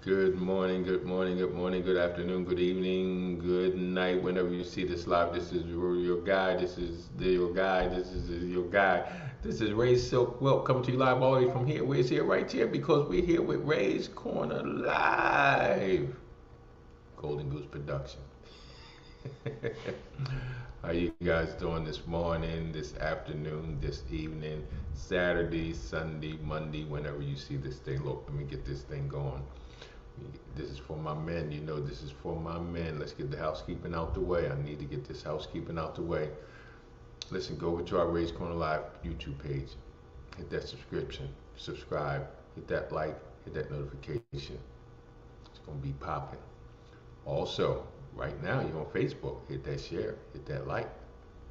Good morning, good morning, good morning, good afternoon, good evening, good night. Whenever you see this live, this is your guy. Your guy. This is your guy. This is Ray Silk. Well, coming to you live all the way from here. We're here right here because we're here with Ray's Corner Live. Golden Goose Production. How you guys doing this morning, this afternoon, this evening, Saturday, Sunday, Monday, whenever you see this thing? Look, let me get this thing going. This is for my men, this is for my men. Let's get the housekeeping out the way. I need to get this housekeeping out the way. Listen, go over to our Ray's Corner Live YouTube page. Hit that subscribe, hit that like, hit that notification. It's going to be popping. Also, right now, you're on Facebook. Hit that share, hit that like.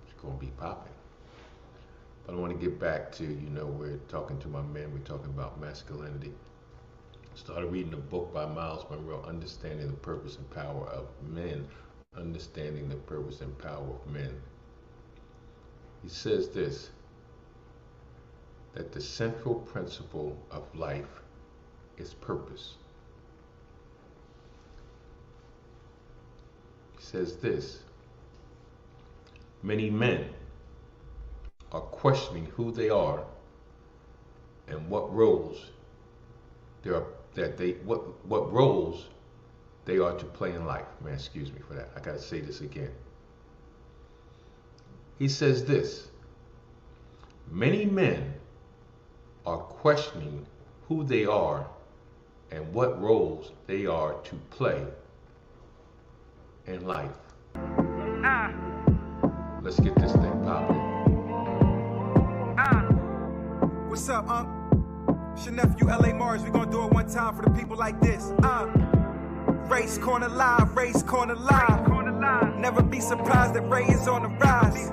It's going to be popping. But I want to get back to, we're talking to my men. We're talking about masculinity. Started reading a book by Miles Monroe, Understanding the Purpose and Power of Men. Understanding the Purpose and Power of Men. He says this, that the central principle of life is purpose. He says this, many men are questioning who they are and what roles what roles they are to play in life. Man, excuse me for that. I gotta say this again. He says this, many men are questioning who they are and what roles they are to play in life. Let's get this thing popping. What's up, It's your nephew, L.A. Mars. We gonna do it one time for the people like this. Ray's Corner Live, Ray's Corner Live. Never be surprised that Ray is on the rise.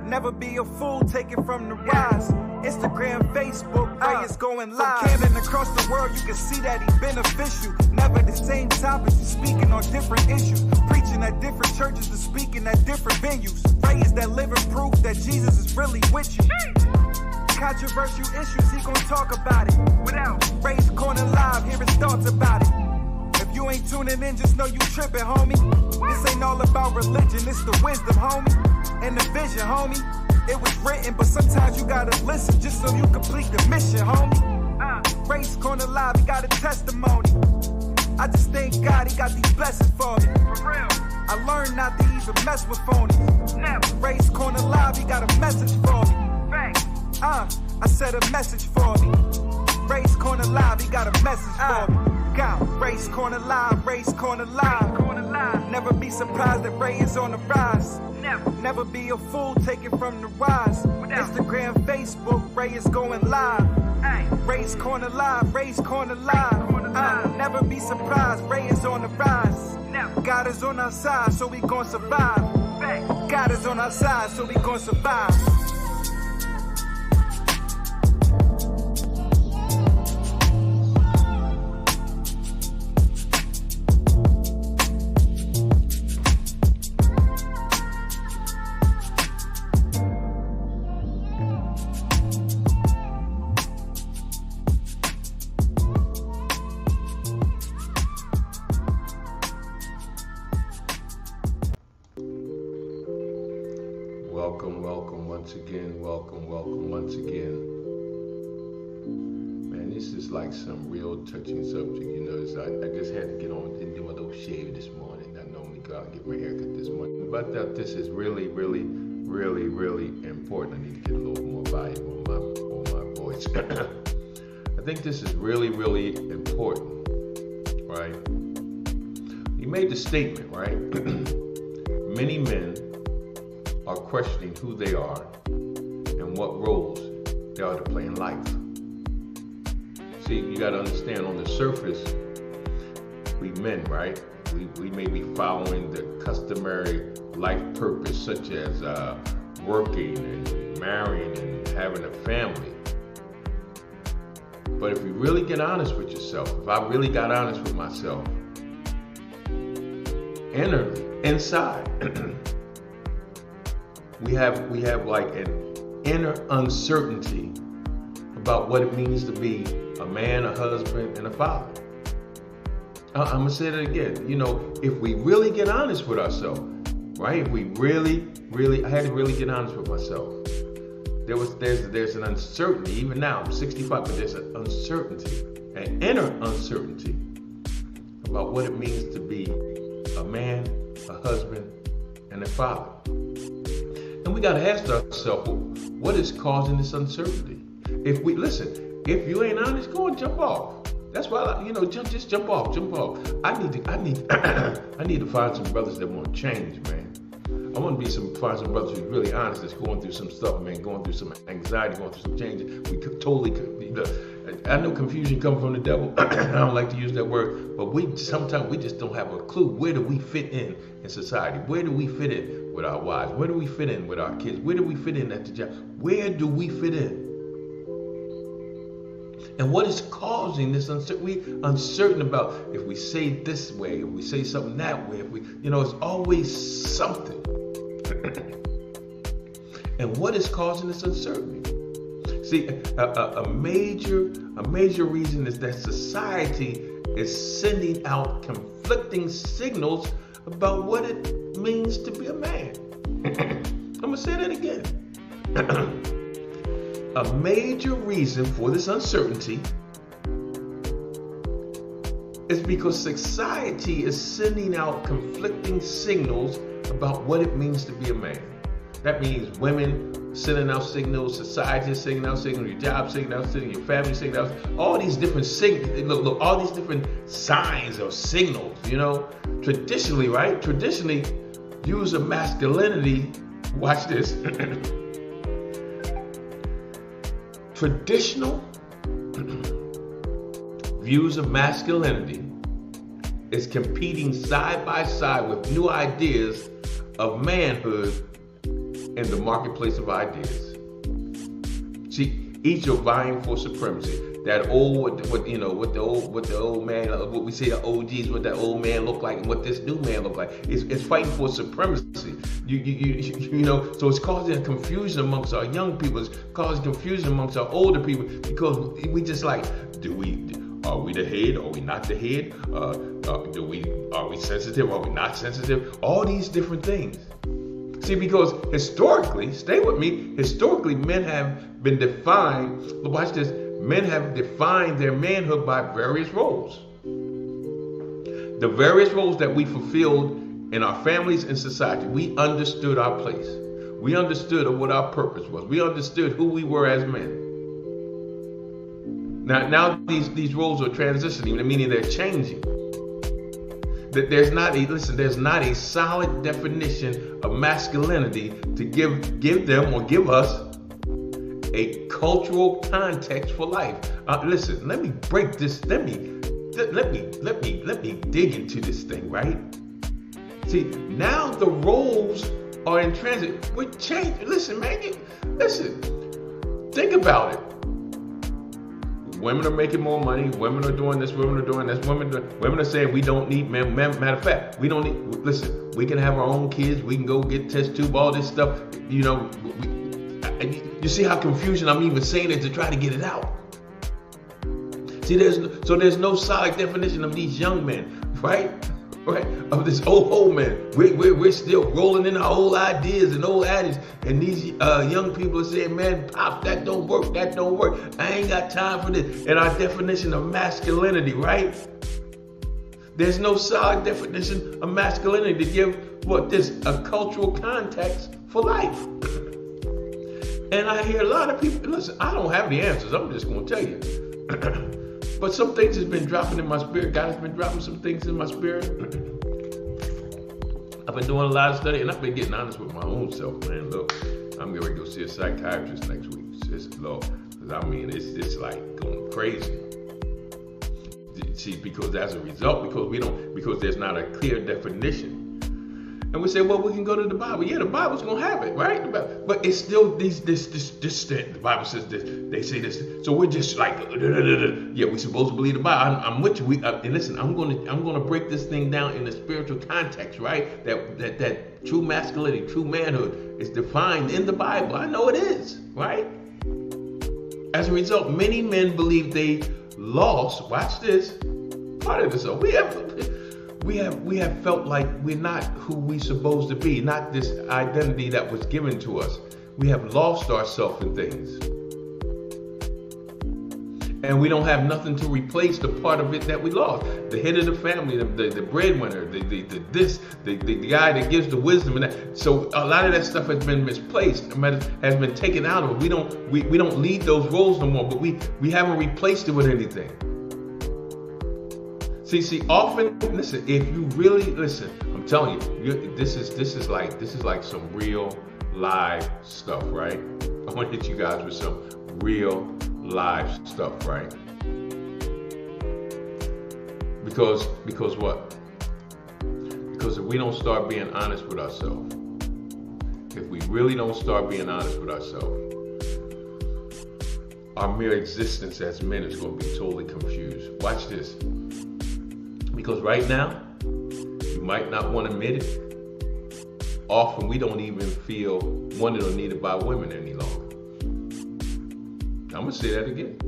Never be a fool, take it from the rise. Instagram, Facebook, Ray is going live. From Canada across the world, you can see that he's beneficial. Never the same topics, he's speaking on different issues. Preaching at different churches and speaking at different venues. Ray is that living proof that Jesus is really with you. Controversial issues, he gon' talk about it. Without Ray's Corner Live, hear his thoughts about it. If you ain't tuning in, just know you tripping, homie. This ain't all about religion, it's the wisdom, homie. And the vision, homie. It was written, but sometimes you gotta listen just so you complete the mission, homie. Ray's Corner Live, he got a testimony. I just thank God he got these blessings for me. For real. I learned not to even mess with phonies. Never. Ray's Corner Live, he got a message for me. Bang. I said a message for me. Ray's Corner Live, he got a message for me. Ray's Corner Live, Ray's Corner Live. Never be surprised that Ray is on the rise. Never be a fool, take it from the rise. Instagram, Facebook, Ray is going live. Ray's Corner Live, Ray's Corner Live. Never be surprised, Ray is on the rise. God is on our side, so we gon' survive. God is on our side, so we gon' survive. Welcome once again. Man, this is like some real touching subject, I just had to get on and do a little shave this morning. I normally go out and get my hair cut this morning, but I thought this is really important. I need to get a little more volume on my voice. I think this is really important, right? You made the statement, right? Many men are questioning who they are and what roles they are to play in life. See, you got to understand, on the surface, we men, right? We may be following the customary life purpose, such as working and marrying and having a family. But if you really get honest with yourself, if I really got honest with myself, inside, we have like an inner uncertainty about what it means to be a man, a husband, and a father. I'm gonna say that again. You know, if we really get honest with ourselves, right? If we really, I had to really get honest with myself. There's an uncertainty. Even now, I'm 65, but there's an uncertainty, an inner uncertainty about what it means to be a man, a husband, and a father. And we got to ask ourselves, what is causing this uncertainty? If you ain't honest, go and jump off. That's why, just jump off. I need to find some brothers that want to change, man. I want to find some brothers who's really honest, that's going through some stuff, man, going through some anxiety, going through some changes. We could totally, I know confusion comes from the devil. I don't like to use that word, but sometimes we just don't have a clue. Where do we fit in society? Where do we fit in with our wives? Where do we fit in with our kids? Where do we fit in at the job? Where do we fit in? And what is causing this uncertainty? We're uncertain about if we say this way, if we say something that way, it's always something. And what is causing this uncertainty? See, a major reason is that society is sending out conflicting signals about what it means to be a man. I'm gonna say that again. A major reason for this uncertainty is because society is sending out conflicting signals about what it means to be a man. That means women sending out signals, society is sending out signals, your job sending out signals, your family sending out signals, all these different signals, look, all these different signs or signals, Traditionally, right? Traditionally, views of masculinity, watch this. Traditional views of masculinity is competing side by side with new ideas of manhood in the marketplace of ideas. See, each are vying for supremacy. That old, what the old man, what we say the OGs, what that old man look like, and what this new man look like. It's fighting for supremacy. So it's causing confusion amongst our young people. It's causing confusion amongst our older people because we just like, are we the head? Are we not the head? Are we sensitive? Are we not sensitive? All these different things. See, because historically, stay with me, men have been defined, watch this, men have defined their manhood by various roles. The various roles that we fulfilled in our families and society, we understood our place. We understood what our purpose was. We understood who we were as men. Now these roles are transitioning, meaning they're changing. There's not a solid definition of masculinity to give them or give us a cultural context for life. Listen, let me break this. Let me dig into this thing, right? See, now the roles are in transit. We're changing. Listen, man. Think about it. Women are making more money. Women are doing this. Women are doing this. Women are saying we don't need men. Matter of fact, we don't need. Listen, we can have our own kids. We can go get test tube. All this stuff. You see how confusion I'm even saying it to try to get it out. See, there's no solid definition of these young men, right? Of this old man. We're still rolling in our old ideas and old addies. And these young people are saying, man, Pop, that don't work. I ain't got time for this. And our definition of masculinity, right? There's no solid definition of masculinity to give a cultural context for life. And I hear a lot of people, listen, I don't have the answers. I'm just going to tell you. But some things has been dropping in my spirit. God has been dropping some things in my spirit. I've been doing a lot of study, and I've been getting honest with my own self, man. Look, I'm going to go see a psychiatrist next week. It's low. It's like going crazy. See, because as a result, because there's not a clear definition. And we say, well, we can go to the Bible. Yeah, the Bible's gonna have it, right? But it's still this. The Bible says this. They say this. So we're just like, yeah, we're supposed to believe the Bible. I'm with you. And listen, I'm gonna break this thing down in the spiritual context, right? That true masculinity, true manhood is defined in the Bible. I know it is, right? As a result, many men believe they lost. Watch this. part of this. So we have felt like we're not who we supposed to be, not this identity that was given to us. We have lost ourselves in things. And we don't have nothing to replace the part of it that we lost. The head of the family, the breadwinner, the guy that gives the wisdom, and that. So a lot of that stuff has been misplaced, has been taken out of it. We don't lead those roles no more, but we haven't replaced it with anything. See, often, listen, if you really listen, I'm telling you, this is like some real live stuff, right? I want to hit you guys with some real live stuff, right? Because what? Because if we don't start being honest with ourselves, if we really don't start being honest with ourselves, our mere existence as men is going to be totally confused. Watch this. Because right now, you might not want to admit it. Often we don't even feel wanted or needed by women any longer. I'm going to say that again.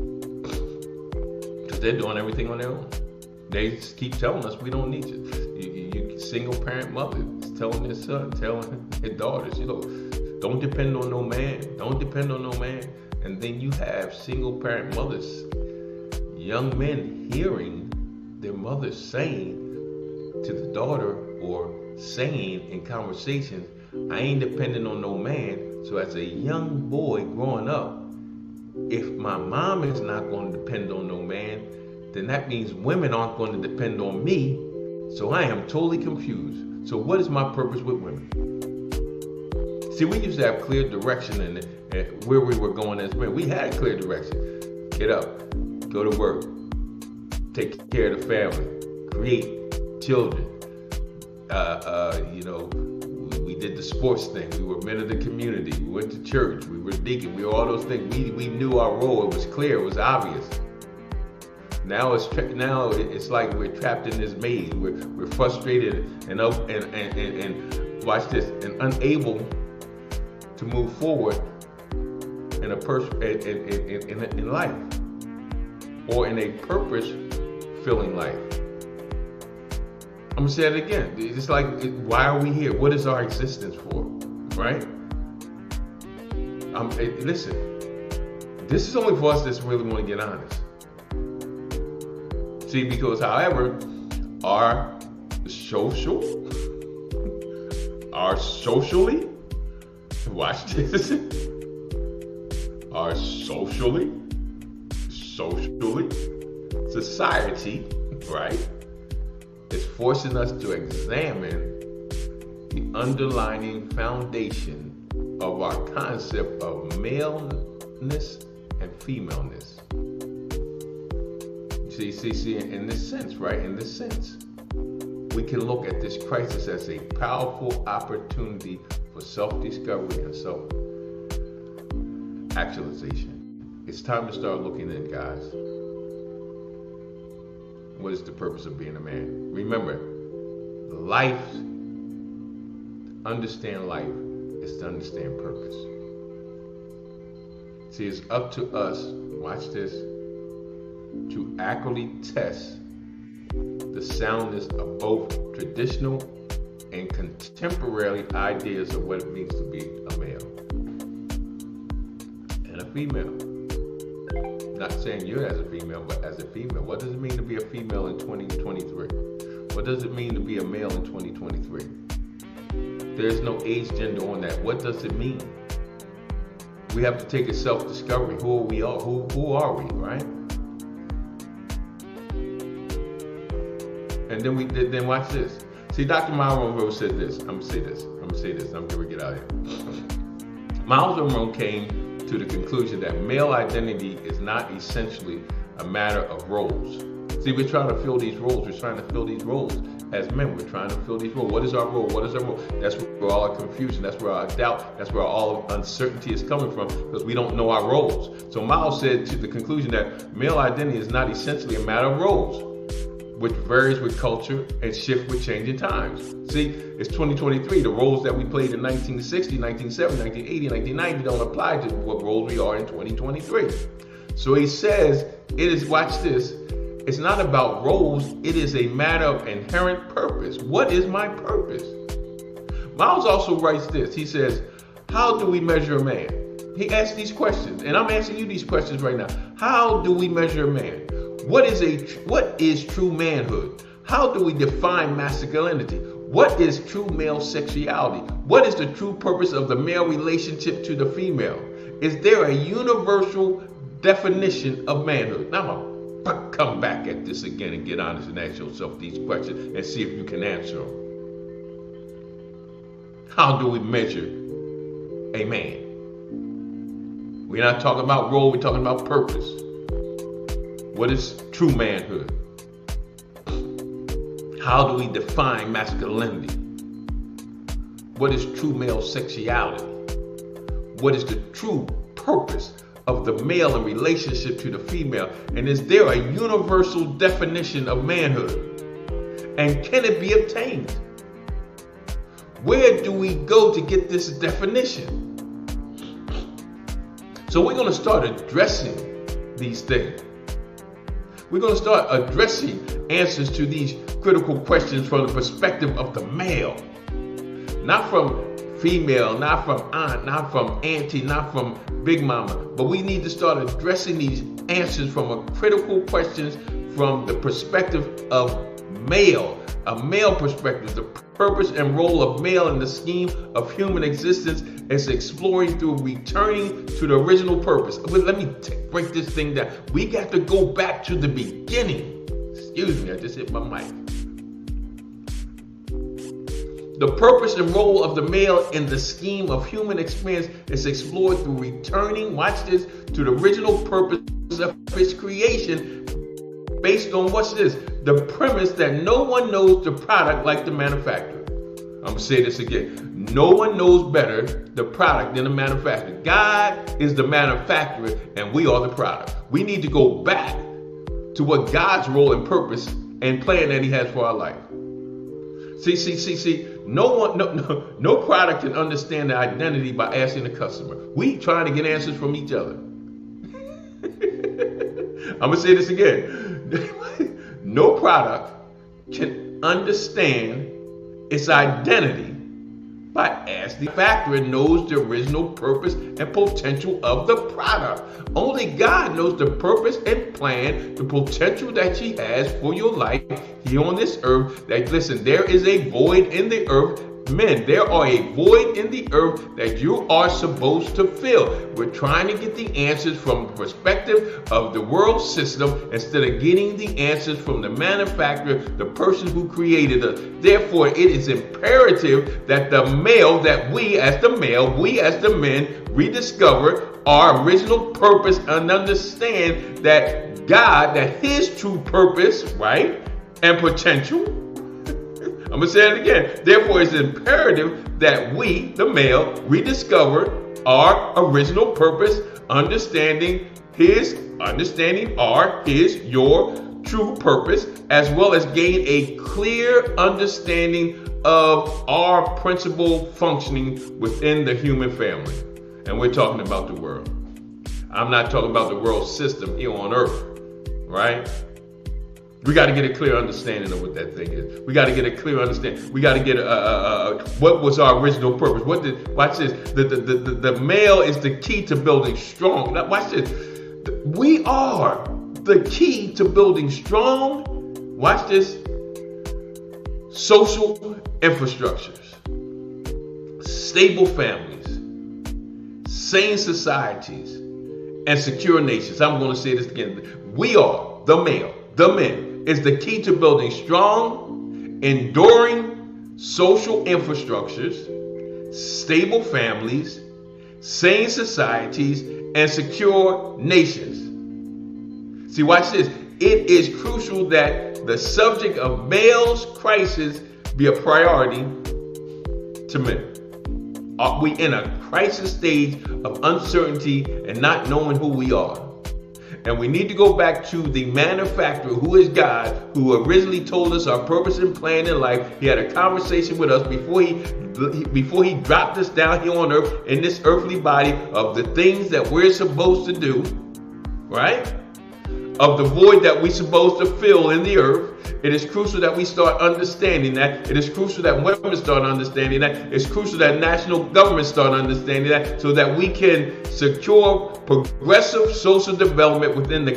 Because they're doing everything on their own. They just keep telling us we don't need you. You single parent mothers telling their son, telling their daughters, don't depend on no man. Don't depend on no man. And then you have single parent mothers, young men hearing their mother saying to the daughter or saying in conversations, I ain't depending on no man. So as a young boy growing up, if my mom is not going to depend on no man, then that means women aren't going to depend on me. So I am totally confused. So what is my purpose with women? See, we used to have clear direction in where we were going as men. We had clear direction. Get up, go to work, take care of the family, create children. We did the sports thing. We were men of the community. We went to church. We were deacon. We were all those things. We knew our role. It was clear. It was obvious. Now it's like we're trapped in this maze. We're frustrated and watch this, and unable to move forward in in life, or in a purpose-filling life. I'm gonna say it again. It's like, why are we here? What is our existence for? Right? Listen, this is only for us that really want to get honest. See, because however, our socially, watch this, our society, society, right, is forcing us to examine the underlying foundation of our concept of maleness and femaleness. See, in this sense, right? In this sense, we can look at this crisis as a powerful opportunity for self-discovery and self-actualization. It's time to start looking in, guys. What is the purpose of being a man? Remember, understand life is to understand purpose. See, it's up to us, watch this, to accurately test the soundness of both traditional and contemporary ideas of what it means to be a male and a female. Not saying you're as a female, but as a female. What does it mean to be a female in 2023? What does it mean to be a male in 2023? There's no age, gender on that. What does it mean? We have to take a self-discovery. Who are we all? Who are we, right? And then watch this. See, Dr. Miles Monroe said this. I'm gonna say this. I'm gonna get out of here. Miles Monroe came to the conclusion that male identity is not essentially a matter of roles. See, we're trying to fill these roles. We're trying to fill these roles as men. We're trying to fill these roles. What is our role? What is our role? That's where all our confusion, that's where our doubt, that's where all uncertainty is coming from, because we don't know our roles. So Miles said to the conclusion that male identity is not essentially a matter of roles, which varies with culture and shift with changing times. See, it's 2023. The roles that we played in 1960, 1970, 1980, 1990 don't apply to what roles we are in 2023. So he says, watch this, It's not about roles. It is a matter of inherent purpose. What is my purpose? Miles also writes this. He says, how do we measure a man? He asks these questions, and I'm asking you these questions right now. How do we measure a man? What is true manhood? How do we define masculinity? What is true male sexuality? What is the true purpose of the male relationship to the female? Is there a universal definition of manhood? Now I'm going to come back at this again and get honest and ask yourself these questions and see if you can answer them. How do we measure a man? We're not talking about role, we're talking about purpose. What is true manhood? How do we define masculinity? What is true male sexuality? What is the true purpose of the male in relationship to the female? And is there a universal definition of manhood? And can it be obtained? Where do we go to get this definition? So we're going to start addressing these things. We're going to start addressing answers to these critical questions from the perspective of the male. Not from female, not from aunt, not from auntie, not from big mama. But we need to start addressing these answers from a critical questions from the perspective of male. A male perspective. The purpose and role of male in the scheme of human existence is exploring through returning to the original purpose. But let me break this thing down. We got to go back to the beginning. Excuse me, I just hit my mic. The purpose and role of the male in the scheme of human experience is explored through returning, watch this, to the original purpose of his creation based on, what's this? The premise that no one knows the product like the manufacturer. I'm going to say this again. No one knows better the product than the manufacturer. God is the manufacturer and we are the product. We need to go back to what God's role and purpose and plan that he has for our life. See. No product can understand the identity by asking the customer. We trying to get answers from each other. I'm going to say this again. No product can understand its identity by asking. The manufacturer knows the original purpose and potential of the product. Only God knows the purpose and plan, the potential that he has for your life here on this earth. That, listen, there is a void in the earth. Men, there are a void in the earth that you are supposed to fill. We're trying to get the answers from the perspective of the world system instead of getting the answers from the manufacturer, the person who created us. Therefore, it is imperative that we as the men, rediscover our original purpose and understand that God, that his true purpose, right, and potential. I'm going to say it again. Therefore, it's imperative that we, the male, rediscover our original purpose, understanding your true purpose, as well as gain a clear understanding of our principal functioning within the human family. And we're talking about the world. I'm not talking about the world system here on earth, right? We got to get a clear understanding of what that thing is. We got to get a clear understanding. We got to get what was our original purpose. Watch this. The male is the key to building strong. Now, watch this. We are the key to building strong, watch this, social infrastructures, stable families, sane societies, and secure nations. I'm going to say this again. We are the men. Is the key to building strong, enduring social infrastructures, stable families, sane societies, and secure nations. See, watch this. It is crucial that the subject of male's crisis be a priority to men. Are we in a crisis stage of uncertainty and not knowing who we are? And we need to go back to the manufacturer, who is God, who originally told us our purpose and plan in life. He had a conversation with us before he dropped us down here on earth in this earthly body of the things that we're supposed to do, right? of the void that we're supposed to fill in the earth. It is crucial that we start understanding that. It is crucial that women start understanding that. It's crucial that national governments start understanding that, so that we can secure progressive social development within the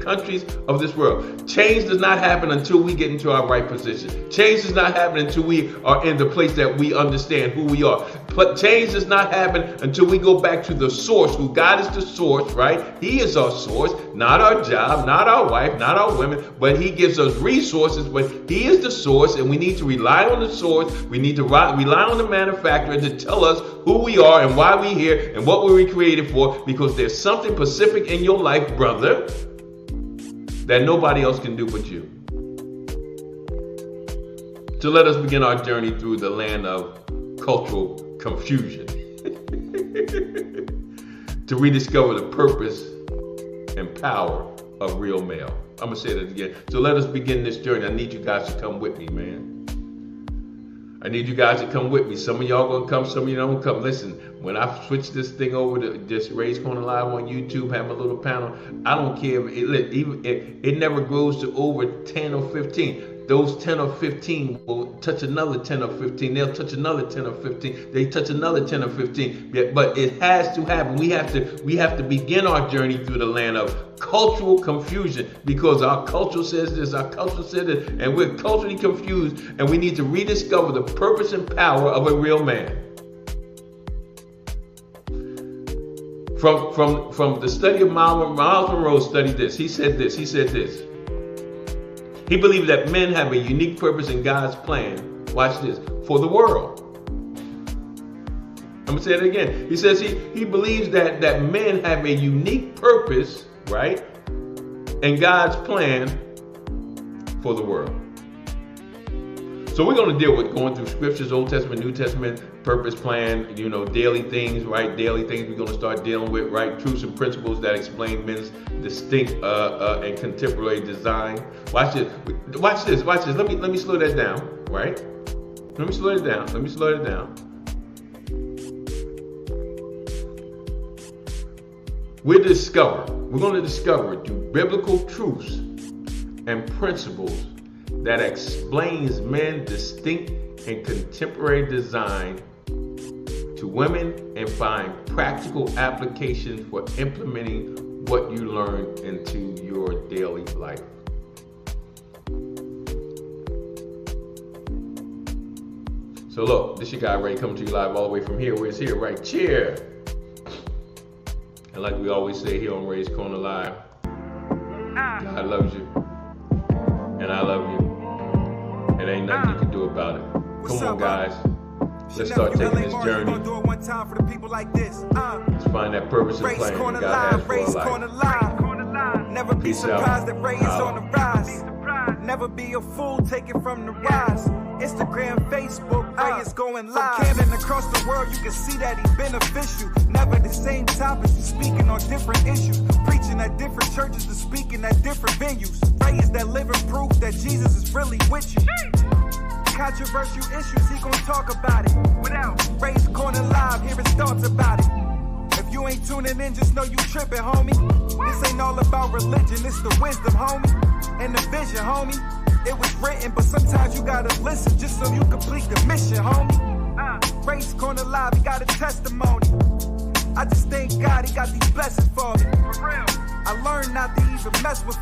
countries of this world. Change does not happen until we get into our right position. Change does not happen until we are in the place that we understand who we are. But change does not happen until we go back to the source, who God is the source, right? He is our source, not our job, not our wife, not our women, but he gives us resources, but he is the source, and we need to rely on the source. We need to rely on the manufacturer to tell us who we are and why we're here and what we were created for, because there's something specific in your life, brother, that nobody else can do but you. So let us begin our journey through the land of cultural confusion to rediscover the purpose and power of real male. I'm going to say that again. So let us begin this journey. I need you guys to come with me, man. I need you guys to come with me. Some of y'all going to come, some of you don't come. Listen, when I switch this thing over to just Ray's Corner Live on YouTube, have a little panel, I don't care if it never grows to over 10 or 15. Those 10 or 15 will touch another 10 or 15. They'll touch another 10 or 15. They touch another 10 or 15. But it has to happen. We have to begin our journey through the land of cultural confusion, because our culture says this, our culture says this, and we're culturally confused, and we need to rediscover the purpose and power of a real man. From the study of Miles Monroe studied this. He said this. He believed that men have a unique purpose in God's plan, watch this, for the world. I'm going to say it again. He says he believes that men have a unique purpose, right, in God's plan for the world. So we're going to deal with going through scriptures, Old Testament, New Testament, purpose, plan, daily things, right? Daily things we're going to start dealing with, right? Truths and principles that explain men's distinct and contemporary design. Watch this. Let me slow that down, right? Let me slow it down. We're going to discover through biblical truths and principles that explains men's distinct and contemporary design to women, and find practical applications for implementing what you learn into your daily life. So look, this your guy Ray coming to you live all the way from here. Where's here? Right, cheer. And like we always say here on Ray's Corner Live, God loves you, and I love you, and ain't nothing you can do about it. Come on, guys. Let's start taking this journey. Let's find that purpose and plan that God has for our life. Never be surprised that Ray is on the rise. Never be a fool, take it from the rise. Instagram, Facebook, Ray is going live. From Camden across the world, you can see that he's beneficial. Never the same topics, he's speaking on different issues. Preaching at different churches and speaking at different venues. Ray is that living proof that Jesus is really with you. Controversial issues, he gon' talk about it. Without Ray's Corner Live, hear his thoughts about it. If you ain't tuning in, just know you tripping, homie. This ain't all about religion, it's the wisdom, homie. And the vision, homie. It was written, but sometimes you gotta listen just so you complete the mission, homie. Ray's Corner Live, he got a testimony. I just thank God he got these blessings for me. For real. I learned not to even mess with